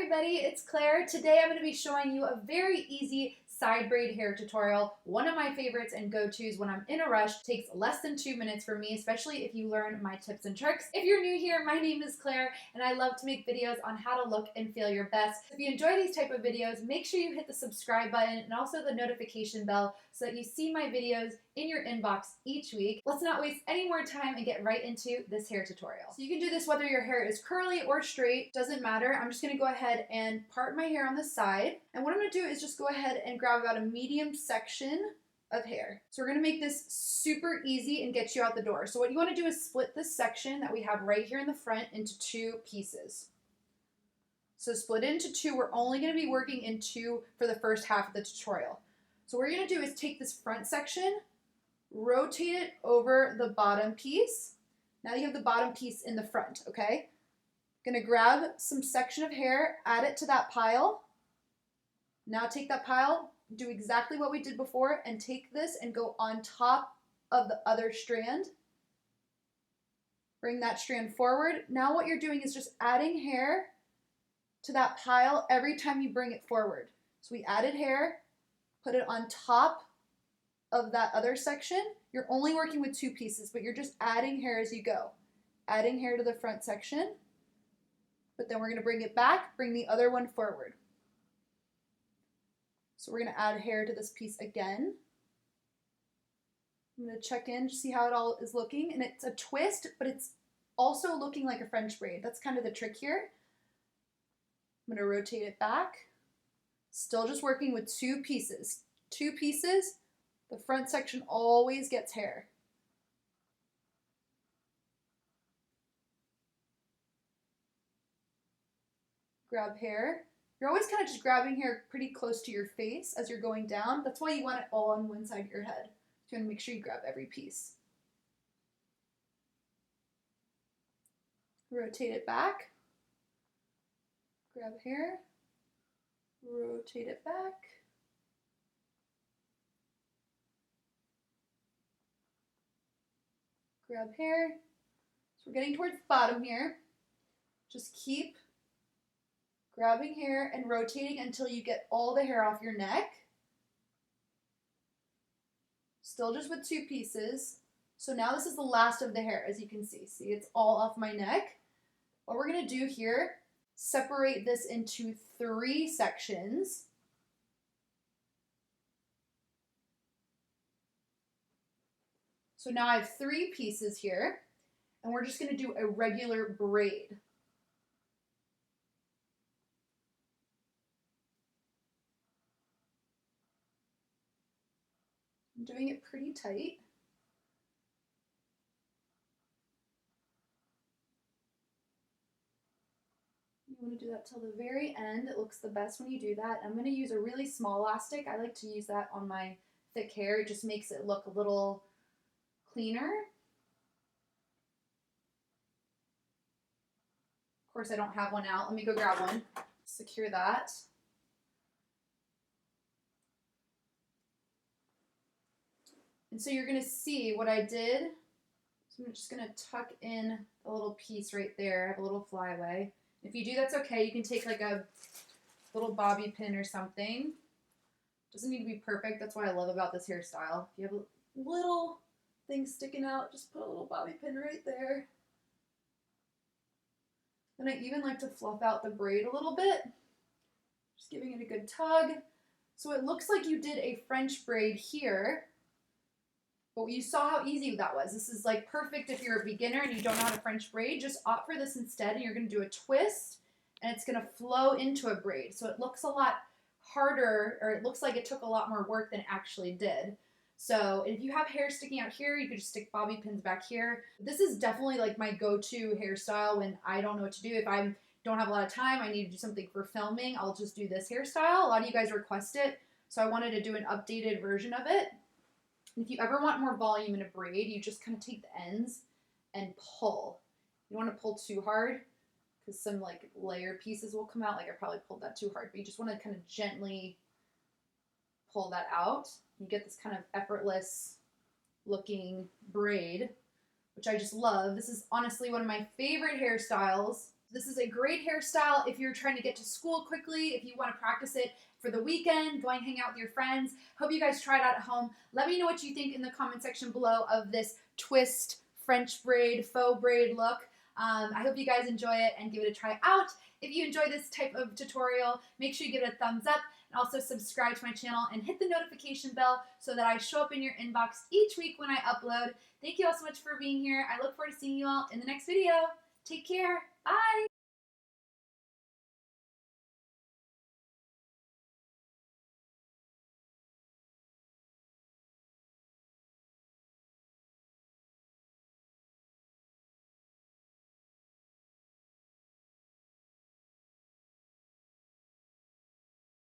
everybody, it's Claire. Today I'm going to be showing you a very easy side braid hair tutorial. One of my favorites and go-tos when I'm in a rush. It takes less than 2 minutes for me, especially if you learn my tips and tricks. If you're new here, my name is Claire and I love to make videos on how to look and feel your best. If you enjoy these type of videos, make sure you hit the subscribe button and also the notification bell so that you see my videos in your inbox each week. Let's not waste any more time and get right into this hair tutorial. So you can do this whether your hair is curly or straight, doesn't matter. I'm just gonna go ahead and part my hair on the side. And what I'm gonna do is just go ahead and grab about a medium section of hair. So we're gonna make this super easy and get you out the door. So what you wanna do is split this section that we have right here in the front into 2 pieces. So split it into 2. We're only gonna be working in 2 for the first half of the tutorial. So what we're gonna do is take this front section, rotate it over the bottom piece. Now you have the bottom piece in the front, okay? Gonna grab some section of hair, add it to that pile. Now take that pile, do exactly what we did before, and take this and go on top of the other strand. Bring that strand forward. Now what you're doing is just adding hair to that pile every time you bring it forward. So we added hair, put it on top of that other section. You're only working with 2 pieces, but you're just adding hair as you go. Adding hair to the front section, but then we're gonna bring it back, bring the other one forward. So we're gonna add hair to this piece again. I'm gonna check in to see how it all is looking, and it's a twist, but it's also looking like a French braid. That's kind of the trick here. I'm gonna rotate it back. Still just working with 2 pieces. 2 pieces. The front section always gets hair. Grab hair. You're always kind of just grabbing hair pretty close to your face as you're going down. That's why you want it all on one side of your head. You want to make sure you grab every piece. Rotate it back. Grab hair. Rotate it back. Grab hair. So we're getting towards the bottom here. Just keep grabbing hair and rotating until you get all the hair off your neck. Still just with 2 pieces. So now this is the last of the hair, as you can see. See, it's all off my neck. What we're gonna do here, separate this into 3 sections. So now I have 3 pieces here, and we're just gonna do a regular braid. I'm doing it pretty tight. You want to do that till the very end. It looks the best when you do that. I'm going to use a really small elastic. I like to use that on my thick hair. It just makes it look a little cleaner. Of course, I don't have one out. Let me go grab one. Secure that. And so you're going to see what I did. So I'm just going to tuck in a little piece right there. I have a little flyaway. If you do, that's okay. You can take like a little bobby pin or something. Doesn't need to be perfect. That's what I love about this hairstyle. If you have a little thing sticking out, just put a little bobby pin right there. And I even like to fluff out the braid a little bit. Just giving it a good tug. So it looks like you did a French braid here. But you saw how easy that was. This is like perfect if you're a beginner and you don't know how to French braid. Just opt for this instead, and you're going to do a twist, and it's going to flow into a braid. So it looks a lot harder, or it looks like it took a lot more work than it actually did. So if you have hair sticking out here, you could just stick bobby pins back here. This is definitely like my go-to hairstyle when I don't know what to do. If I don't have a lot of time, I need to do something for filming, I'll just do this hairstyle. A lot of you guys request it, so I wanted to do an updated version of it. If you ever want more volume in a braid, you just kind of take the ends and pull. You don't want to pull too hard because some like layer pieces will come out. Like I probably pulled that too hard, but you just want to kind of gently pull that out. You get this kind of effortless looking braid, which I just love. This is honestly one of my favorite hairstyles. This is a great hairstyle if you're trying to get to school quickly, if you want to practice it for the weekend, going hang out with your friends. Hope you guys try it out at home. Let me know what you think in the comment section below of this twist French braid, faux braid look. I hope you guys enjoy it and give it a try out. If you enjoy this type of tutorial, make sure you give it a thumbs up and also subscribe to my channel and hit the notification bell so that I show up in your inbox each week when I upload. Thank you all so much for being here. I look forward to seeing you all in the next video. Take care. Bye.